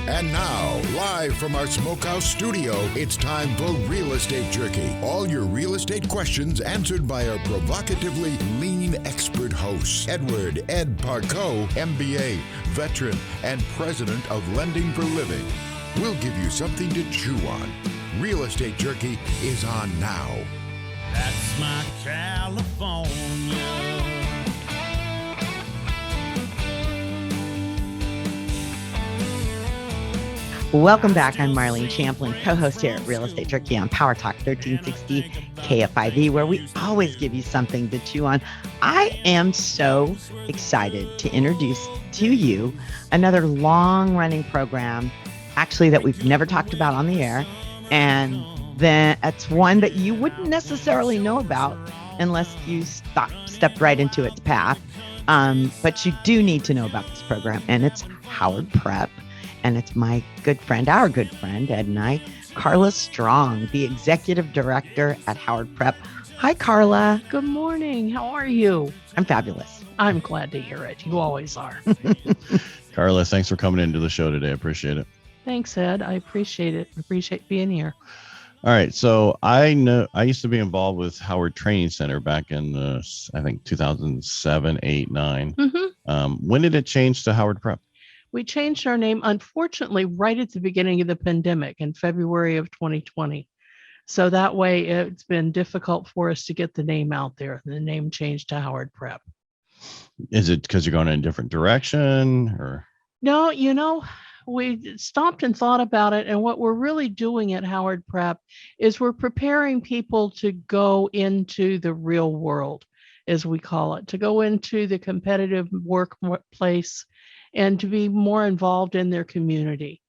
And now, live from our Smokehouse studio, it's time for Real Estate Jerky. All your real estate questions answered by our provocatively lean expert hosts. Edward Ed Parco, MBA, veteran, and president of Lending for Living. We'll give you something to chew on. Real Estate Jerky is on now. That's my California. Welcome back. I'm Marlene Champlin, co-host here at Real Estate Jerky on PowerTalk 1360 KFIV, where we always give you something to chew on. I am so excited to introduce to you another long-running program, actually, that we've never talked about on the air. And then it's one that you wouldn't necessarily know about unless you stepped right into its path. But you do need to know about this program, and it's Howard Prep. And it's my good friend, our good friend, Ed and I, Carla Strong, the executive director at Howard Prep. Hi, Carla. Good morning. How are you? I'm fabulous. I'm glad to hear it. You always are. Carla, thanks for coming into the show today. I appreciate it. Thanks, Ed. I appreciate it. I appreciate being here. All right. So I used to be involved with Howard Training Center back in, I think, 2007, 8, 9. Mm-hmm. When did it change to Howard Prep? We changed our name, unfortunately, right at the beginning of the pandemic in February of 2020. So that way it's been difficult for us to get the name out there. The name changed to Howard Prep. Is it because you're going in a different direction or? No, we stopped and thought about it. And what we're really doing at Howard Prep is we're preparing people to go into the real world, as we call it, to go into the competitive workplace and to be more involved in their community.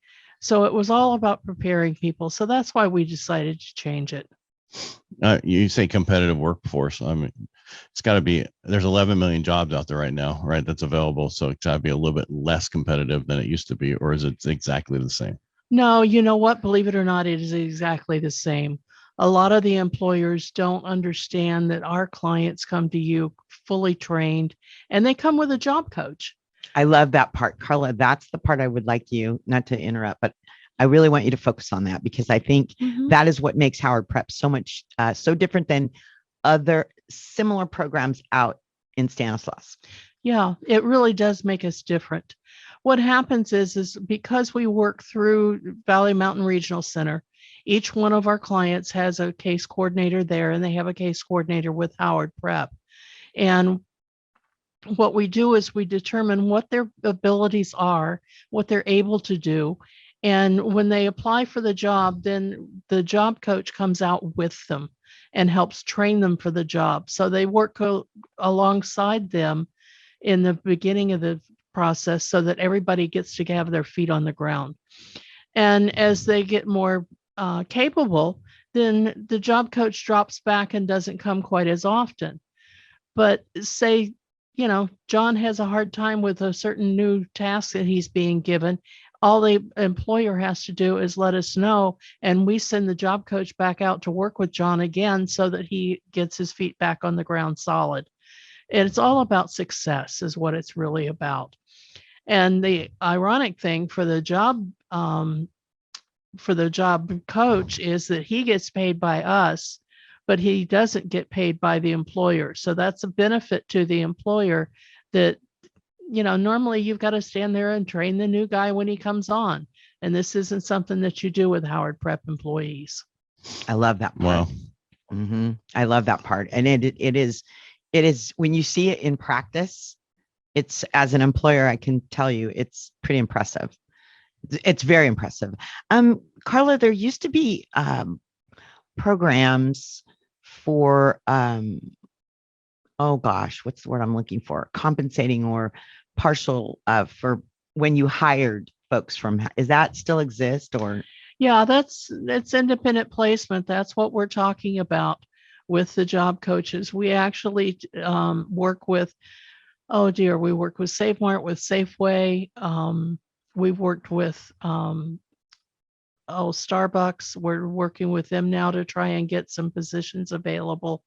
So it was all about preparing people. So that's why we decided to change it. You say competitive workforce. I mean, it's got to be, there's 11 million jobs out there right now, right? That's available. So it's got to be a little bit less competitive than it used to be, or is it exactly the same? No, you know what? Believe it or not, it is exactly the same. A lot of the employers don't understand that our clients come to you fully trained and they come with a job coach. I love that part, Carla. That's the part I would like you, not to interrupt, but I really want you to focus on that because I think that is what makes Howard Prep so much, so different than other similar programs out in Stanislaus. Yeah, it really does make us different. What happens is because we work through Valley Mountain Regional Center, each one of our clients has a case coordinator there, and they have a case coordinator with Howard Prep. And what we do is we determine what their abilities are, what they're able to do. And when they apply for the job, then the job coach comes out with them and helps train them for the job. So they work alongside them in the beginning of the process so that everybody gets to have their feet on the ground. And as they get more capable, then the job coach drops back and doesn't come quite as often. But say, John has a hard time with a certain new task that he's being given. All the employer has to do is let us know, and we send the job coach back out to work with John again so that he gets his feet back on the ground solid. And it's all about success is what it's really about. And the ironic thing for the job coach is that he gets paid by us, but he doesn't get paid by the employer. So that's a benefit to the employer that, normally you've got to stand there and train the new guy when he comes on. And this isn't something that you do with Howard Prep employees. I love that part. Wow. I love that part. And it is when you see it in practice, it's, as an employer, I can tell you, it's pretty impressive. It's very impressive. Carla, there used to be programs for what's the word I'm looking for? Compensating or partial for when you hired folks from, is that still exist or? Yeah, that's independent placement. That's what we're talking about with the job coaches. We actually work with, we work with SafeMart, with Safeway. We've worked with Starbucks. We're working with them now to try and get some positions available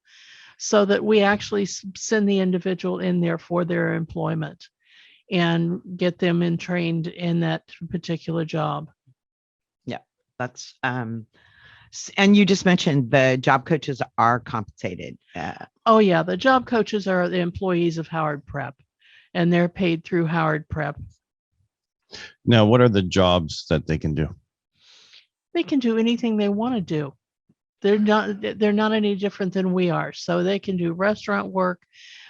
so that we actually send the individual in there for their employment. and get them trained in that particular job. Yeah, that's and you just mentioned the job coaches are compensated. Oh yeah, the job coaches are the employees of Howard Prep, and they're paid through Howard Prep. Now, what are the jobs that they can do? They can do anything they want to do. They're not any different than we are. So they can do restaurant work.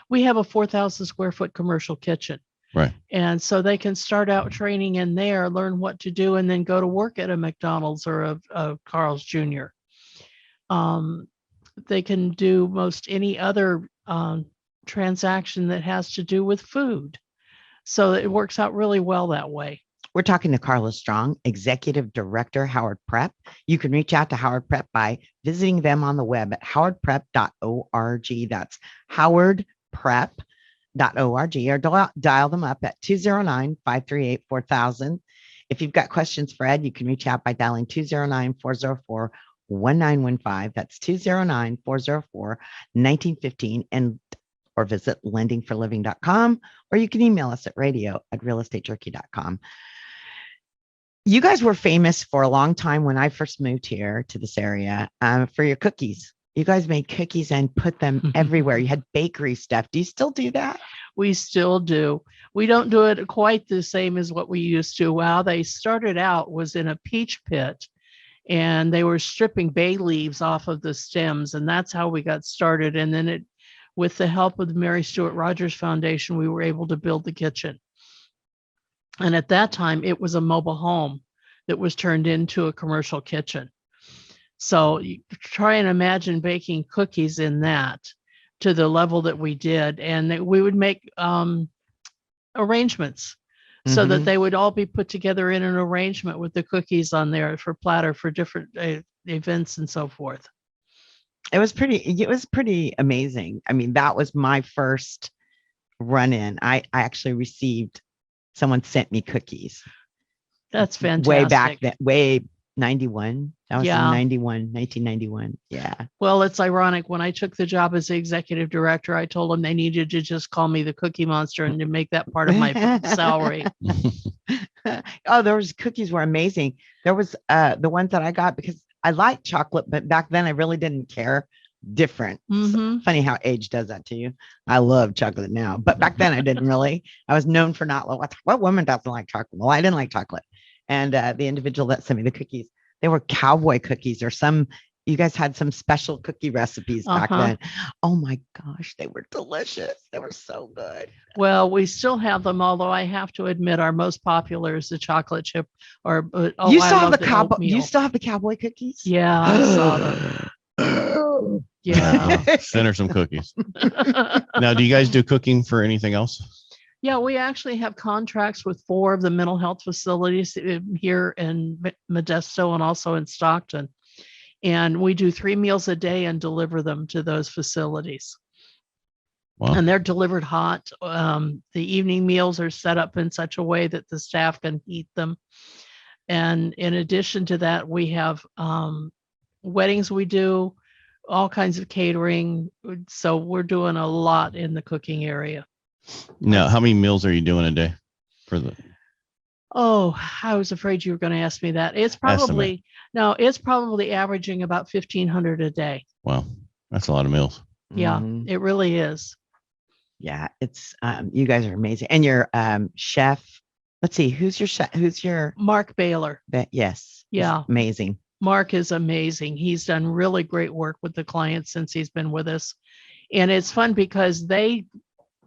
We have a 4,000 square foot commercial kitchen. Right. And so they can start out training in there, learn what to do, and then go to work at a McDonald's or a Carl's Jr. They can do most any other transaction that has to do with food. So it works out really well that way. We're talking to Carla Strong, Executive Director, Howard Prep. You can reach out to Howard Prep by visiting them on the web at howardprep.org. That's howardprep.org, or dial them up at 209-538-4000. If you've got questions for Ed, you can reach out by dialing 209-404-1915. That's 209-404-1915, and or visit lendingforliving.com, or you can email us at radio@realestatejerky.com. You guys were famous for a long time when I first moved here to this area for your cookies. You guys made cookies and put them everywhere. You had bakery stuff. Do you still do that? We still do. We don't do it quite the same as what we used to. Wow, they started out was in a peach pit, and they were stripping bay leaves off of the stems, and that's how we got started. And then with the help of the Mary Stuart Rogers Foundation, we were able to build the kitchen. And at that time, it was a mobile home that was turned into a commercial kitchen. So you try and imagine baking cookies in that to the level that we did. And we would make arrangements so that they would all be put together in an arrangement with the cookies on there for platter for different events and so forth. It was pretty amazing. I mean, that was my first run in. I actually received, someone sent me cookies. That's fantastic. Way back then, way 91. That was in 1991. Yeah. Well, it's ironic. When I took the job as the executive director, I told them they needed to just call me the Cookie Monster and to make that part of my salary. Oh, those cookies were amazing. There was the ones that I got because I liked chocolate, but back then I really didn't care. Different. So funny how age does that to you. I love chocolate now, but back then I didn't really. I was known for not what woman doesn't like chocolate. Well, I didn't like chocolate. And the individual that sent me the cookies, they were cowboy cookies or some. You guys had some special cookie recipes back then. Oh my gosh, they were delicious. They were so good. Well, we still have them, although I have to admit our most popular is the chocolate chip. Or you still have the cowboy. You still have the cowboy cookies? Yeah, I saw them. Yeah. Send her some cookies. Now, do you guys do cooking for anything else? Yeah, we actually have contracts with 4 of the mental health facilities here in Modesto and also in Stockton. And we do 3 meals a day and deliver them to those facilities. Wow. And they're delivered hot. The evening meals are set up in such a way that the staff can heat them. And in addition to that, we have weddings we do, all kinds of catering. So we're doing a lot in the cooking area. Now, how many meals are you doing a day for the? Oh, I was afraid you were going to ask me that. It's probably averaging about 1,500 a day. Wow, that's a lot of meals. Yeah, it really is. Yeah, it's you guys are amazing. And your chef, let's see, who's your chef? Who's your Mark Baylor? Yes. Yeah, amazing. Mark is amazing. He's done really great work with the clients since he's been with us. And it's fun because they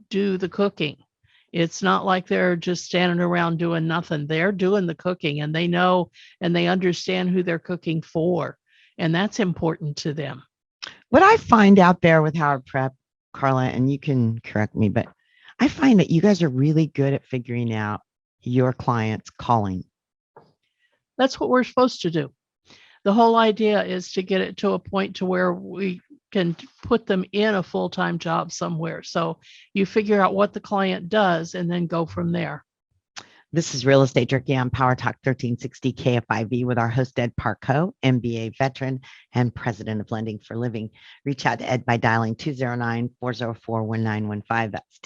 do the cooking. It's not like they're just standing around doing nothing. They're doing the cooking, and they know and they understand who they're cooking for. And that's important to them. What I find out there with Howard Prep, Carla, and you can correct me, but I find that you guys are really good at figuring out your clients' calling. That's what we're supposed to do. The whole idea is to get it to a point to where we can put them in a full-time job somewhere. So you figure out what the client does and then go from there. This is Real Estate Jerky on PowerTalk 1360 KFIV with our host, Ed Parco, MBA veteran and president of Lending for Living. Reach out to Ed by dialing 209-404-1915. That's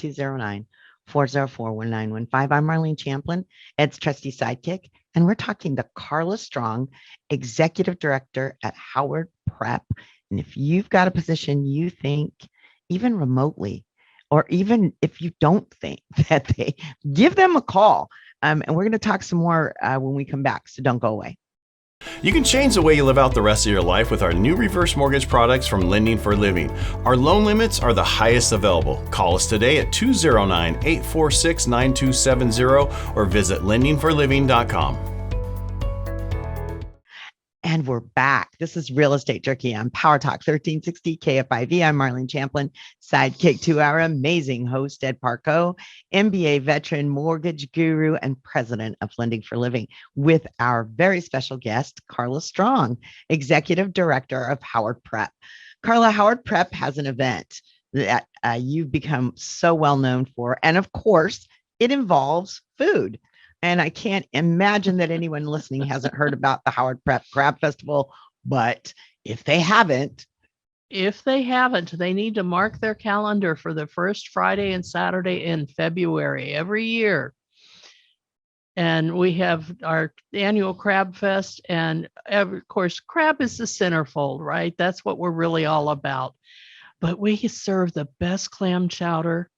404-1915. I'm Marlene Champlin, Ed's trusty sidekick, and we're talking to Carla Strong, Executive Director at Howard Prep. And if you've got a position you think, even remotely, or even if you don't think that they, give them a call. And we're going to talk some more when we come back, so don't go away. You can change the way you live out the rest of your life with our new reverse mortgage products from Lending for Living. Our loan limits are the highest available. Call us today at 209-846-9270 or visit lendingforliving.com. And we're back. This is Real Estate Jerky on PowerTalk 1360 KFIV. I'm Marlene Champlin, sidekick to our amazing host, Ed Parco, MBA veteran, mortgage guru, and president of Lending for Living, with our very special guest, Carla Strong, executive director of Howard Prep. Carla, Howard Prep has an event that you've become so well known for. And of course, it involves food. And I can't imagine that anyone listening hasn't heard about the Howard Prep Crab Festival. But if they haven't, they need to mark their calendar for the first Friday and Saturday in February every year. And we have our annual Crab Fest. And of course, crab is the centerfold, right? That's what we're really all about. But we serve the best clam chowder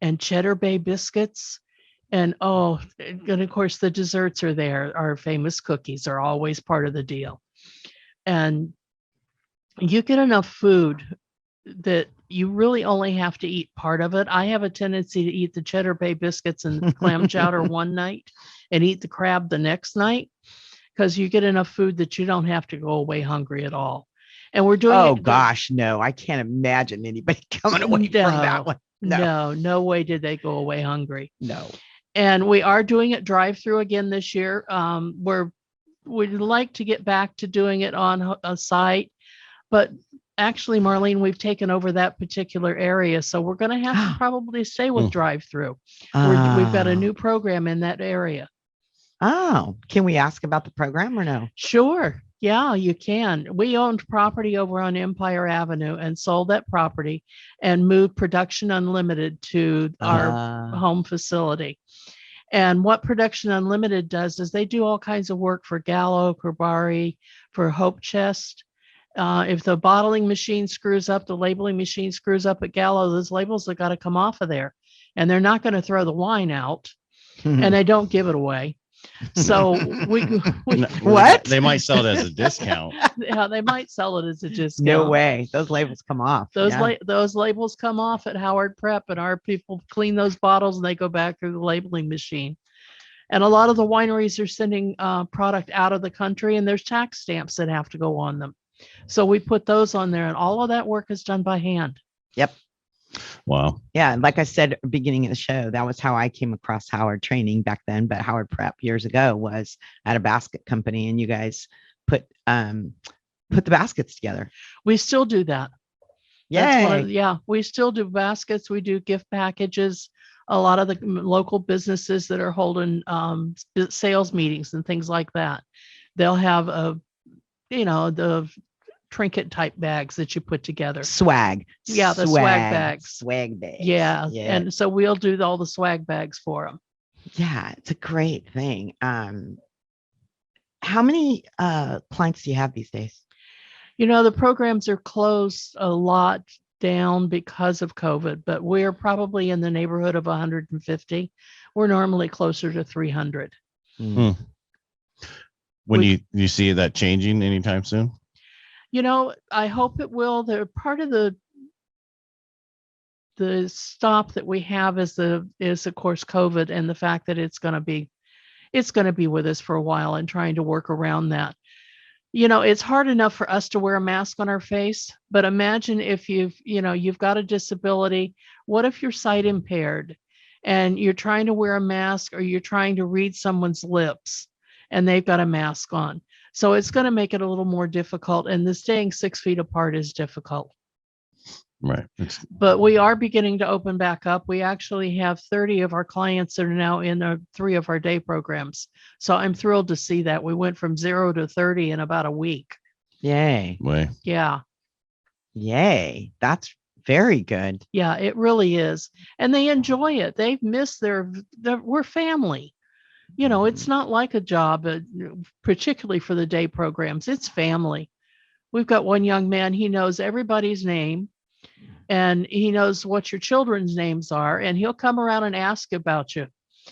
and Cheddar Bay biscuits. And of course, the desserts are there. Our famous cookies are always part of the deal. And you get enough food that you really only have to eat part of it. I have a tendency to eat the Cheddar Bay biscuits and clam chowder one night and eat the crab the next night, because you get enough food that you don't have to go away hungry at all. And we're doing oh gosh, no, I can't imagine anybody coming away from that one. No way did they go away hungry. No. And we are doing it drive-through again this year. We'd like to get back to doing it on a site, but actually, Marlene, we've taken over that particular area, so we're going to have to probably stay with drive-through. We've got a new program in that area. Oh, can we ask about the program or no? Sure. Yeah, you can. We owned property over on Empire Avenue and sold that property and moved Production Unlimited to our home facility. And what Production Unlimited does is they do all kinds of work for Gallo, Corbari, for Hope Chest. If the bottling machine screws up, the labeling machine screws up at Gallo, those labels have got to come off of there. And they're not going to throw the wine out, and they don't give it away. So we what? They might sell it as a discount. Yeah, they might sell it as a discount. No way. Those labels come off. Those labels come off at Howard Prep, and our people clean those bottles and they go back through the labeling machine. And a lot of the wineries are sending product out of the country, and there's tax stamps that have to go on them. So we put those on there, and all of that work is done by hand. Yep. Wow. Yeah. And like I said at the beginning of the show, that was how I came across Howard training back then. But Howard Prep years ago was at a basket company, and you guys put the baskets together. We still do that. Yeah. We still do baskets. We do gift packages. A lot of the local businesses that are holding sales meetings and things like that, they'll have the trinket type bags that you put together. Swag. Yeah, the swag bags. Swag bags. Yeah. And so we'll do all the swag bags for them. Yeah, it's a great thing. How many clients do you have these days? The programs are closed a lot down because of COVID, but we're probably in the neighborhood of 150. We're normally closer to 300. When you see that changing anytime soon? I hope it will. They're part of the stop that we have is of course COVID, and the fact that it's going to be with us for a while, and trying to work around that. It's hard enough for us to wear a mask on our face, but imagine if you've got a disability. What if you're sight impaired and you're trying to wear a mask, or you're trying to read someone's lips and they've got a mask on? So it's going to make it a little more difficult, and the staying 6 feet apart is difficult. Right. But we are beginning to open back up. We actually have 30 of our clients that are now in 3 of our day programs. So I'm thrilled to see that. We went from 0 to 30 in about a week. Yay. Way. Yeah. Yay. That's Very good. Yeah, it really is. And they enjoy it. They've missed we're family. It's not like a job, particularly for the day programs. It's family. We've got one young man, he knows everybody's name and he knows what your children's names are. And he'll come around and ask about you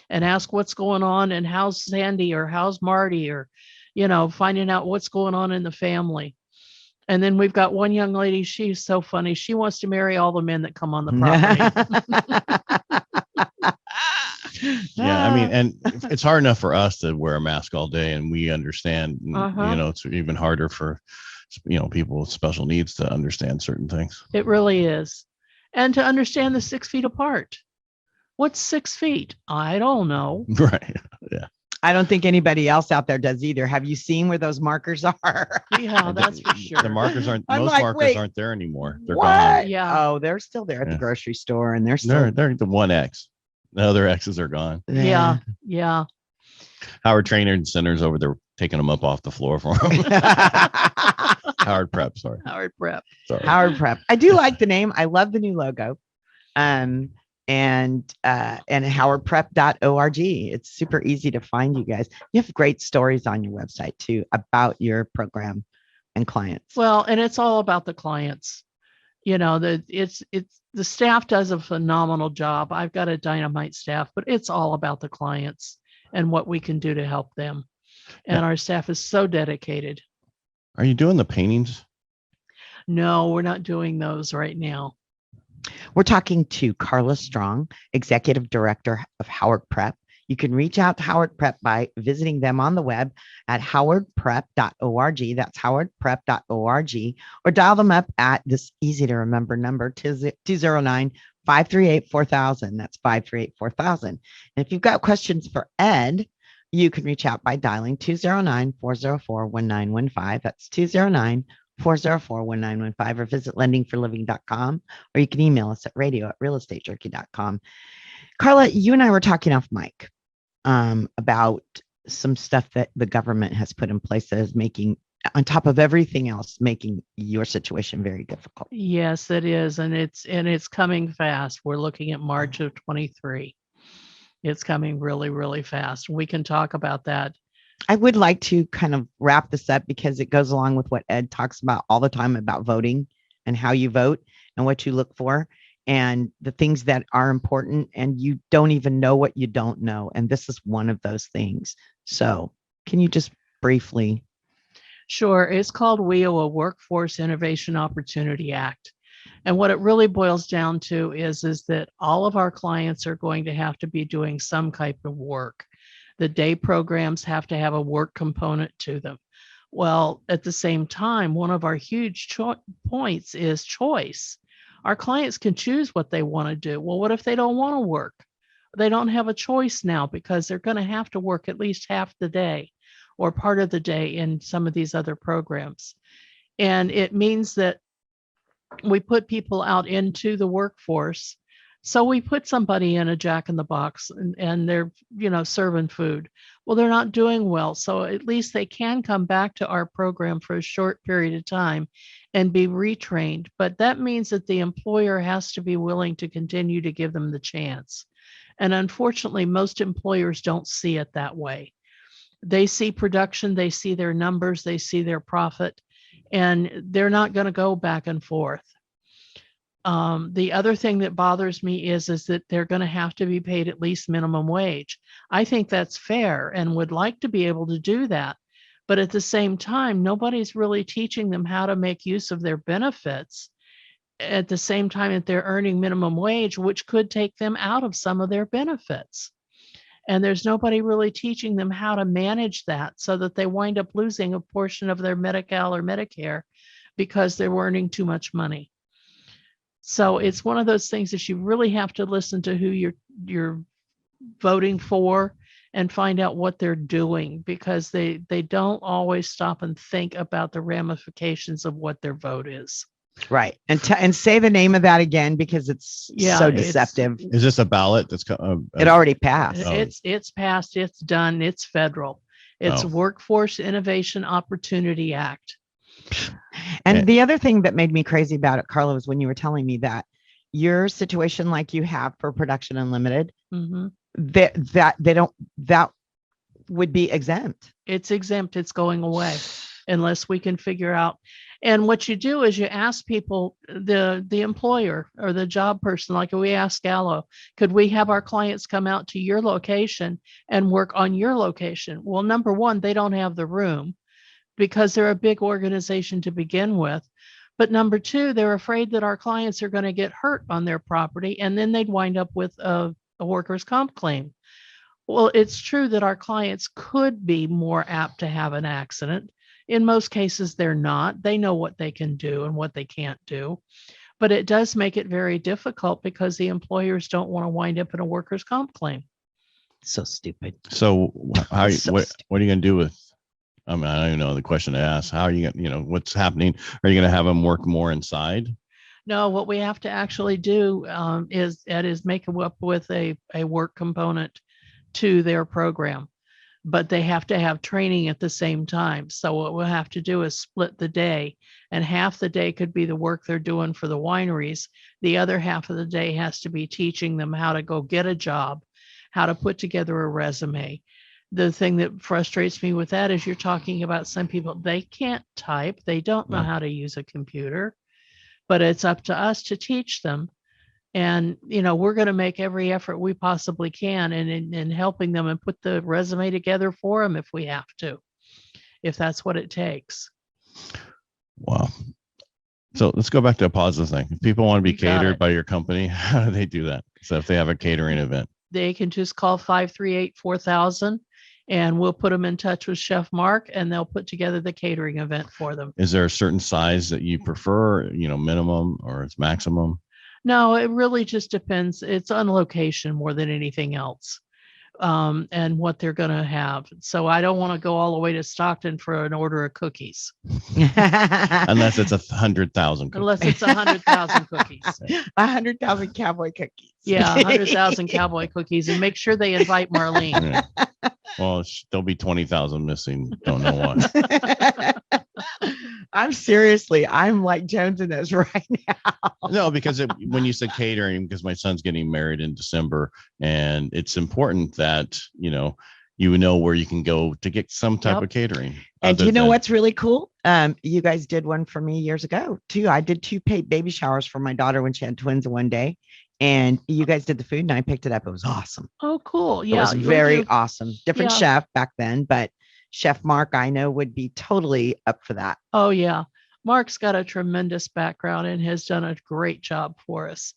and ask what's going on and how's Sandy or how's Marty or, finding out what's going on in the family. And then we've got one young lady, she's so funny. She wants to marry all the men that come on the property. Yeah, I mean, and it's hard enough for us to wear a mask all day, and we understand. It's even harder for people with special needs to understand certain things. It really is, and to understand the 6 feet apart. What's 6 feet? I don't know. Right. Yeah. I don't think anybody else out there does either. Have you seen where those markers are? Yeah, that's for sure. The markers aren't. I'm Most like, markers wait, aren't there anymore. They're what? gone. Yeah. Oh, they're still there at the Yeah. grocery store, and they're still. They're the one X. The other X's are gone. Yeah. Howard Training Center's over there taking them up off the floor for them. Howard Prep, sorry. Howard Prep. Sorry. Howard Prep. I do like the name. I love the new logo. And howardprep.org. It's super easy to find you guys. You have great stories on your website too about your program and clients. Well, and it's all about the clients. The staff does a phenomenal job. I've got a dynamite staff, but it's all about the clients and what we can do to help them. And our staff is so dedicated. Are you doing the paintings? No, we're not doing those right now. We're talking to Carla Strong, Executive Director of Howard Prep. You can reach out to Howard Prep by visiting them on the web at howardprep.org. That's howardprep.org, or dial them up at this easy to remember number 209-538-4000. That's 538-4000. And if you've got questions for Ed, you can reach out by dialing 209-404-1915. That's 209-404-1915, or visit lendingforliving.com, or you can email us at radio@realestatejerky.com. Carla, you and I were talking off mic about some stuff that the government has put in place that is making, on top of everything else, making your situation very difficult. Yes, it is. And it's coming fast. We're looking at March of 23. It's coming really, really fast. We can talk about that. I would like to kind of wrap this up because it goes along with what Ed talks about all the time about voting and how you vote and what you look for and the things that are important, and you don't even know what you don't know. And this is one of those things. So can you just briefly? Sure. It's called WIOA, Workforce Innovation Opportunity Act. And what it really boils down to is that all of our clients are going to have to be doing some type of work. The day programs have to have a work component to them. Well, at the same time, one of our huge points is choice. Our clients can choose what they want to do. Well, what if they don't want to work? They don't have a choice now because they're going to have to work at least half the day or part of the day in some of these other programs. And it means that we put people out into the workforce. So we put somebody in a Jack in the Box and they're, serving food. Well, they're not doing well. So at least they can come back to our program for a short period of time and be retrained. But that means that the employer has to be willing to continue to give them the chance. And unfortunately, most employers don't see it that way. They see production, they see their numbers, they see their profit, and they're not going to go back and forth. The other thing that bothers me is that they're going to have to be paid at least minimum wage. I think that's fair and would like to be able to do that. But at the same time, nobody's really teaching them how to make use of their benefits at the same time that they're earning minimum wage, which could take them out of some of their benefits. And there's nobody really teaching them how to manage that so that they wind up losing a portion of their Medi-Cal or Medicare because they're earning too much money. So it's one of those things that you really have to listen to who you're voting for and find out what they're doing, because they don't always stop and think about the ramifications of what their vote is. Right. And say the name of that again, because it's so deceptive. Is this a ballot that's it already passed? It's passed. It's done. It's federal. It's Workforce Innovation Opportunity Act. And the other thing that made me crazy about it, Carla, was when you were telling me that your situation, like you have for Production Unlimited, Mhm. that would be exempt. It's exempt. It's going away unless we can figure out. And what you do is you ask people, the employer or the job person, like we asked Gallo, could we have our clients come out to your location and work on your location? Well, number one, they don't have the room because they're a big organization to begin with. But number two, they're afraid that our clients are going to get hurt on their property, and then they'd wind up with a workers' comp claim. Well, it's true that our clients could be more apt to have an accident. In most cases, they're not. They know what they can do and what they can't do. But it does make it very difficult because the employers don't want to wind up in a workers' comp claim. So stupid. So So what are you stupid. going to do with, I mean, I don't even know the question to ask. How are you going to, what's happening? Are you going to have them work more inside? No, what we have to actually do is make up with a work component to their program, but they have to have training at the same time. So what we'll have to do is split the day, and half the day could be the work they're doing for the wineries. The other half of the day has to be teaching them how to go get a job, how to put together a resume. The thing that frustrates me with that is you're talking about some people, they can't type, they don't know how to use a computer, but it's up to us to teach them. And, we're going to make every effort we possibly can in helping them and put the resume together for them if we have to, if that's what it takes. Wow. So let's go back to a positive thing. If people want to be You got catered it. by your company, how do they do that? So if they have a catering event, They can just call 538-4000 and we'll put them in touch with Chef Mark and they'll put together the catering event for them. is there a certain size that you prefer, minimum or it's maximum? No, it really just depends. It's on location more than anything else, and what they're going to have. So I don't want to go all the way to Stockton for an order of cookies, Unless it's 100,000. unless it's 100,000 cookies. 100,000 cowboy cookies. Yeah, 100,000 cowboy cookies, and make sure they invite Marlene. Yeah. Well, there'll be 20,000 missing. Don't know why. I'm like Jones in this right now. No, because when you said catering, because my son's getting married in December, and it's important that you know where you can go to get some type of catering. And do you know what's really cool? You guys did one for me years ago too. I did 2 paid baby showers for my daughter when she had twins in one day, and you guys did the food, and I picked it up. It was awesome. Oh, cool! Yeah, it was very awesome. Different chef back then, but Chef Mark, I know, would be totally up for that. Oh yeah, Mark's got a tremendous background and has done a great job for us.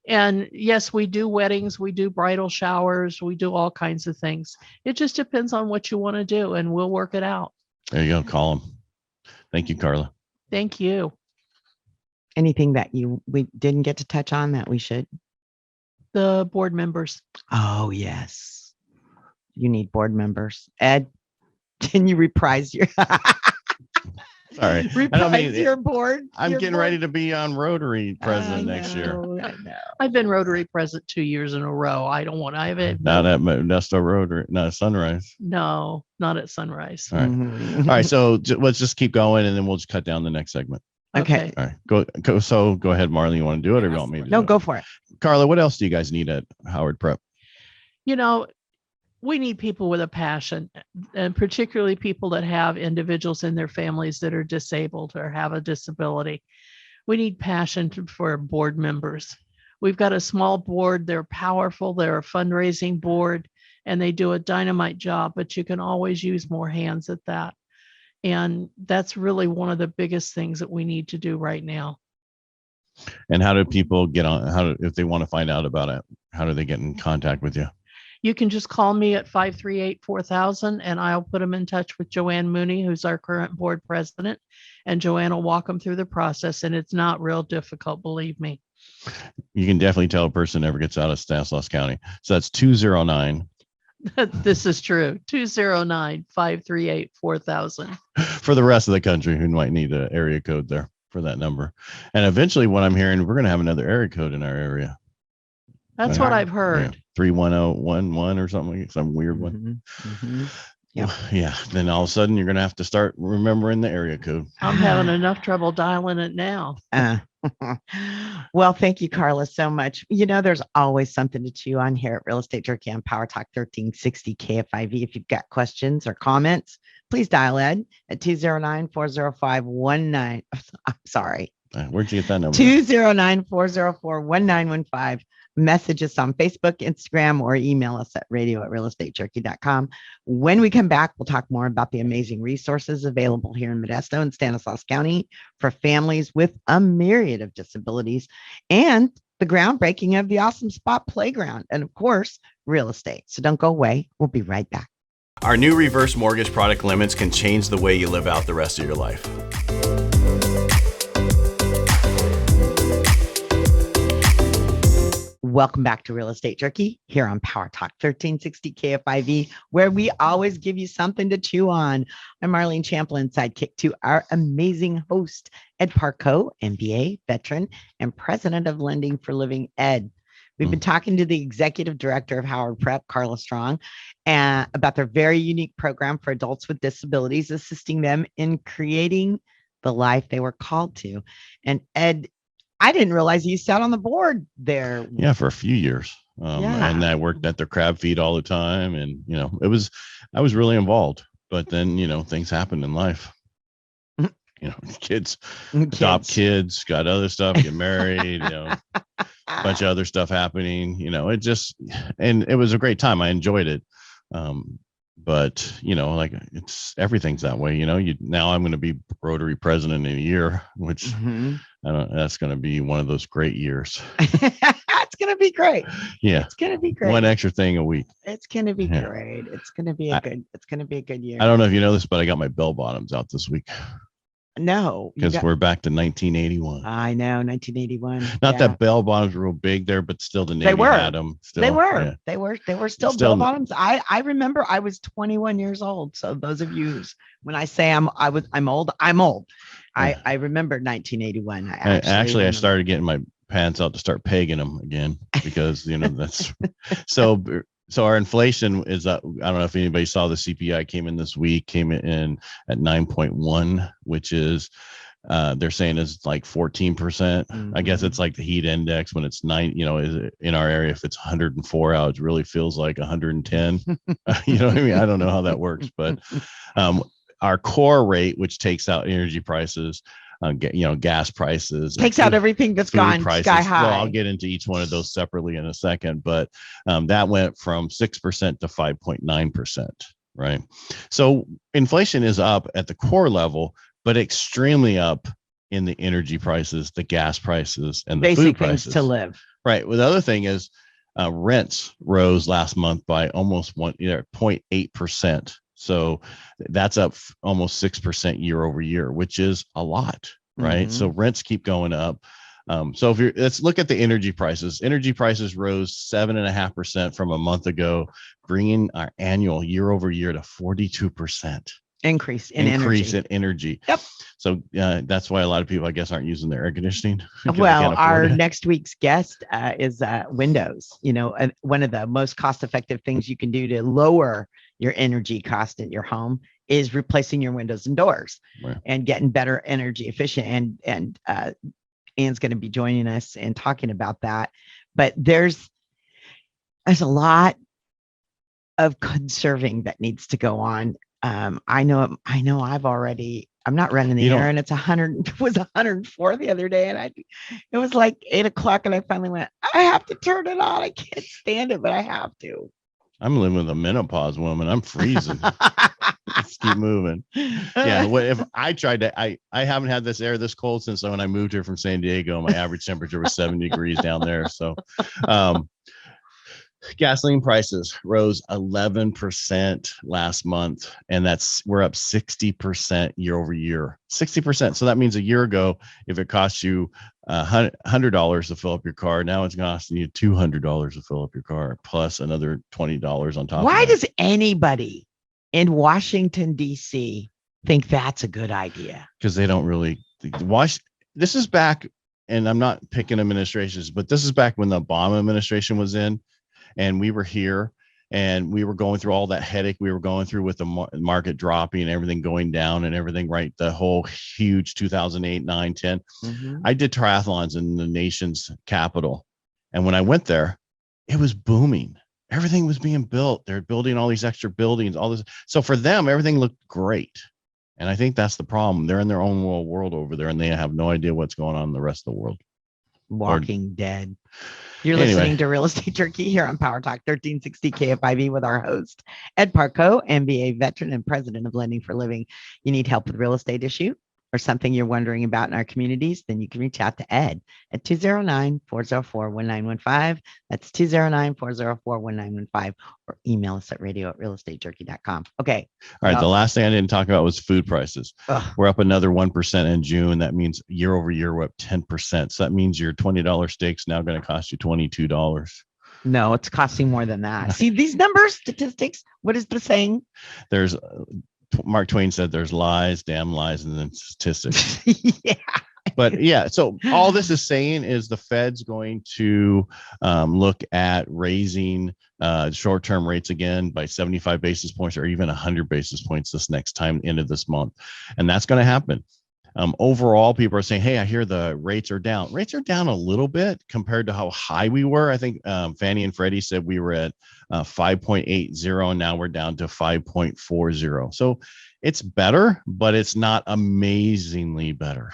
And yes, we do weddings, we do bridal showers, we do all kinds of things. It just depends on what you want to do, and we'll work it out. There you go. Call them. Thank you, Carla. Thank you. Anything that we didn't get to touch on that we should? The board members. Oh yes, you need board members. Ed, can you reprise your? Sorry, reprise your board. I'm your getting board. ready to be on Rotary president next year. I know. I've been Rotary president 2 years in a row. I don't want. I have Not at Modesto Rotary, not at Sunrise. No, not at Sunrise. All right. Mhm. All right. So let's just keep going, and then we'll just cut down the next segment. Okay. All right. Go. So go ahead, Marlene. You want to do it, or you want me to? No, do it? go for it. Carla, what else do you guys need at Howard Prep? We need people with a passion, and particularly people that have individuals in their families that are disabled or have a disability. We need passion for board members. We've got a small board. They're powerful. They're a fundraising board, and they do a dynamite job, but you can always use more hands at that. And that's really one of the biggest things that we need to do right now. And how do people get on? If they want to find out about it, how do they get in contact with you? You can just call me at 538-4000 and I'll put them in touch with Joanne Mooney, who's our current board president. And Joanne will walk them through the process, and it's not real difficult, believe me. You can definitely tell a person never gets out of Stanislaus County. So that's 209. This is true. 209-538-4000. For the rest of the country who might need an area code there for that number. And eventually, what I'm hearing, we're going to have another area code in our area. That's what I've heard. 31011 or something, some weird one. Mhm, mhm. Yeah. Yeah. Then all of a sudden you're going to have to start remembering the area code. I'm having enough trouble dialing it now. Well, thank you, Carla, so much. There's always something to chew on here at Real Estate Jerky on PowerTalk 1360 KFIV. If you've got questions or comments, please dial in at 209-405-19. I'm sorry. Where'd you get that number? 209-404-1915. Message us on Facebook, Instagram, or email us at radio@realestatejerky.com. When we come back, we'll talk more about the amazing resources available here in Modesto and Stanislaus County for families with a myriad of disabilities, and the groundbreaking of the Awesome Spot Playground, and of course, real estate. So don't go away. We'll be right back. Our new reverse mortgage product limits can change the way you live out the rest of your life. Welcome back to Real Estate Jerky here on PowerTalk 1360 KFIV, where we always give you something to chew on. I'm Marlene Champlin, sidekick to our amazing host, Ed Parco, MBA, veteran, and president of Lending for Living, Ed. We've been talking to the executive director of Howard Prep, Carla Strong, about their very unique program for adults with disabilities, assisting them in creating the life they were called to. And Ed, I didn't realize you sat on the board there. Yeah, for a few years. And I worked at their crab feed all the time. And, I was really involved. But then, things happen in life. Kids adopt kids, got other stuff, get married, a bunch of other stuff happening. And it was a great time. I enjoyed it. But everything's that way. Now I'm going to be Rotary president in a year, which that's going to be one of those great years. It's going to be great. Yeah, it's going to be great. One extra thing a week. It's going to be great. It's going to be a good year. I don't know if you know this, but I got my bell bottoms out this week. No, because we're back to 1981. I know, 1981. Not that bell bottoms were real big there, but still the Navy had them. Still, they were still bell bottoms. I remember I was 21 years old. So those of you, when I say I'm old, I'm old. Yeah. I remember 1981. I started getting my pants out to start pegging them again because that's So our inflation is up. I don't know if anybody saw the CPI came in this week, came in at 9.1, which is they're saying is like 14%. Mm-hmm. I guess it's like the heat index when it's 9, in our area, if it's 104 out, it really feels like 110. You know what I mean? I don't know how that works, but our core rate, which takes out energy prices, gas prices, takes out everything that's gone sky high. Well, I'll get into each one of those separately in a second, but that went from 6% to 5.9%, right? So inflation is up at the core level, but extremely up in the energy prices, the gas prices, and the basic food things prices. To live. Right. Well, the other thing is rents rose last month by almost 0.8%. So that's up almost 6% year over year, which is a lot, right? Mm-hmm. So rents keep going up. So let's look at the energy prices. Energy prices rose 7.5% from a month ago, bringing our annual year over year to 42%. Increase in energy. Yep. So that's why a lot of people, I guess, aren't using their air conditioning. Well, our next week's guest is windows. One of the most cost-effective things you can do to lower your energy cost at your home is replacing your windows and doors, right, and getting better energy efficient. And Ann's going to be joining us and talking about that. But there's a lot of conserving that needs to go on. I know I'm not running the air, and it's 100. It was 104 the other day, and it was like 8:00, and I finally went, I have to turn it on. I can't stand it, but I have to. I'm living with a menopause woman. I'm freezing. Let's keep moving. Yeah. What if I tried to? I haven't had this air this cold since when I moved here from San Diego. My average temperature was 70 degrees down there. So, gasoline prices rose 11% last month, and we're up 60% year over year. 60%. So that means a year ago, if it cost you $100 to fill up your car, now it's costing you $200 to fill up your car, plus another $20 on top. Why does anybody in Washington, D.C. think that's a good idea? Because they don't really watch. This is back, and I'm not picking administrations, but this is back when the Obama administration was in. And we were here, And we were going through all that headache we were going through with the market dropping and everything going down and everything, right? The whole huge 2008, 9, 10. Mm-hmm. I did triathlons in the nation's capital. And when I went there, it was booming. Everything was being built. They're building all these extra buildings, all this. So for them, everything looked great. And I think that's the problem. They're in their own world over there, and they have no idea what's going on in the rest of the world. Walking Dead. You're Anyway. listening to Real Estate Jerky here on PowerTalk 1360 KFIV with our host, Ed Parco, MBA veteran and president of Lending for Living. You need help with real estate issue or something you're wondering about in our communities, then you can reach out to Ed at 209-404-1915. That's 209-404-1915, or email us at radio@realestatejerky.com. Okay. All right. The last thing I didn't talk about was food prices. Ugh. We're up another 1% in June. That means year over year, we're up 10%. So that means your $20 steak's now going to cost you $22. No, it's costing more than that. See these numbers, statistics. What is the saying? There's Mark Twain said there's lies, damn lies, and then statistics. Yeah. But yeah, so all this is saying is the Fed's going to look at raising short-term rates again by 75 basis points or even 100 basis points this next time, end of this month. And that's going to happen. Overall, people are saying, hey, I hear the rates are down. Rates are down a little bit compared to how high we were. I think Fannie and Freddie said we were at 5.80, and now we're down to 5.40. So it's better, but it's not amazingly better.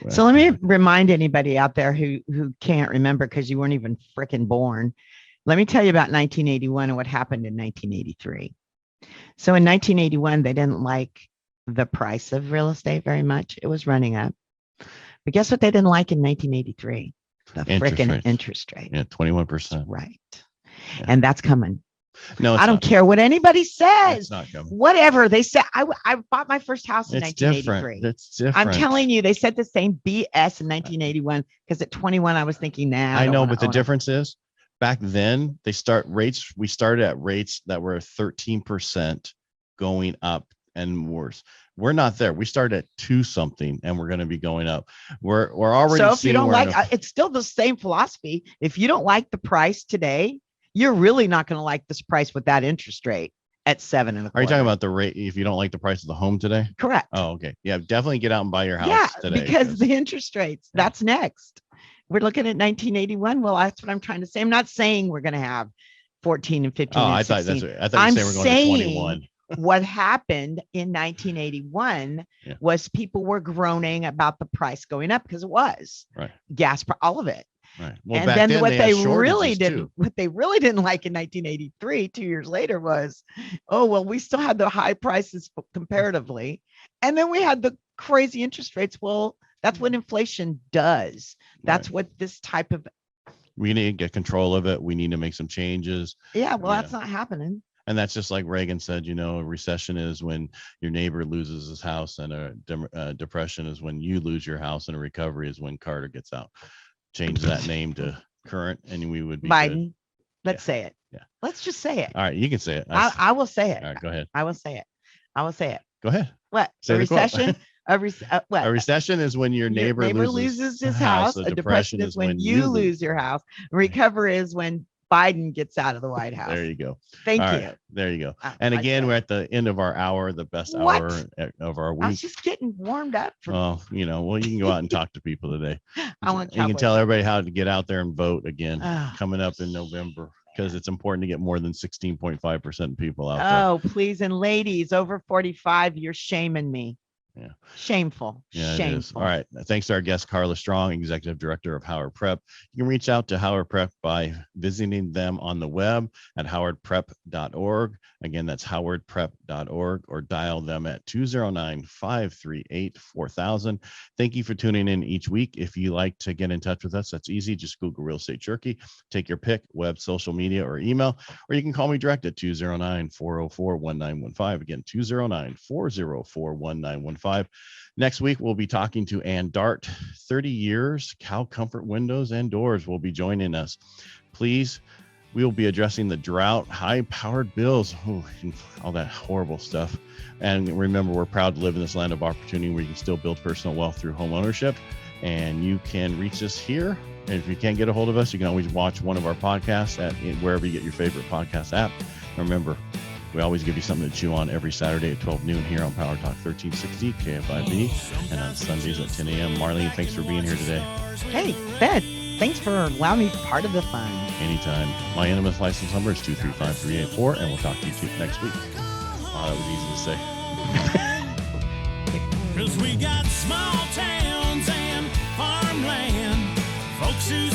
So let me remind anybody out there who can't remember because you weren't even freaking born. Let me tell you about 1981 and what happened in 1983. So in 1981, they didn't like the price of real estate very much. It was running up. But guess what they didn't like in 1983? The freaking interest rate. Yeah, 21%. Right. Yeah. And that's coming. No, I don't care what anybody says. It's not coming. Whatever they said. I bought my first house in It's 1983. different. It's different. I'm telling you, they said the same BS in 1981 because at 21, I was thinking, nah. I know, but the difference is back then we started at rates that were 13% going up and worse. We're not there. We started at 2 something and we're going to be going up. We're already. So if you don't like, it's still the same philosophy. If you don't like the price today, you're really not going to like this price with that interest rate at 7.25. Are you talking about the rate if you don't like the price of the home today? Correct. Oh, okay. Yeah, definitely get out and buy your house today. Because the interest rates, that's next. We're looking at 1981. Well, that's what I'm trying to say. I'm not saying we're going to have 14 and 15. Oh, and I 16. thought you were saying we're going to 21. What happened in 1981 was people were groaning about the price going up because it was gas, all of it. Right. Well, and then what they really didn't like in 1983, 2 years later, was, oh, well, we still had the high prices comparatively. And then we had the crazy interest rates. Well, that's what inflation does. That's what this type of. We need to get control of it. We need to make some changes. Yeah, well, that's not happening. And that's just like Reagan said, a recession is when your neighbor loses his house, and a depression is when you lose your house, and a recovery is when Carter gets out. Change that name to current, and we would be Biden. Good. Let's say it. Yeah. Let's just say it. All right, you can say it. I will say it. All right, go ahead. I will say it. I will say it. Go ahead. What? Say a recession? What? A recession is when your neighbor loses his house. A depression is when you lose your house. Recovery is when Biden gets out of the White House. There you go. Thank you. Right, there you go. And again, we're at the end of our hour, the best hour of our week. I was just getting warmed up. Well, you can go out and talk to people today. You can tell everybody how to get out there and vote again coming up in November, because it's important to get more than 16.5% of people out there. Oh, please. And ladies over 45, you're shaming me. Yeah. Shameful. Yeah, Shameful. It is. All right. Thanks to our guest, Carla Strong, Executive Director of Howard Prep. You can reach out to Howard Prep by visiting them on the web at howardprep.org. Again, that's howardprep.org, or dial them at 209-538-4000. Thank you for tuning in each week. If you like to get in touch with us, that's easy. Just Google Real Estate Jerky. Take your pick, web, social media, or email, or you can call me direct at 209-404-1915. Again, 209-404-1915. Next week, we'll be talking to Ann Dart, 30 years, Cal Comfort Windows and Doors will be joining us. Please, we will be addressing the drought, high-powered bills, all that horrible stuff. And remember, we're proud to live in this land of opportunity where you can still build personal wealth through home ownership. And you can reach us here. And if you can't get a hold of us, you can always watch one of our podcasts at wherever you get your favorite podcast app. Remember, we always give you something to chew on every Saturday at 12 noon here on PowerTalk 1360 KFIV and on Sundays at 10 a.m. Marlene, thanks for being here today. Hey, Ben, thanks for allowing me part of the fun. Anytime. My NMS license number is 235-384, and we'll talk to you next week. Wow, that was easy to say. 'Cause we got small towns and farmland, folks who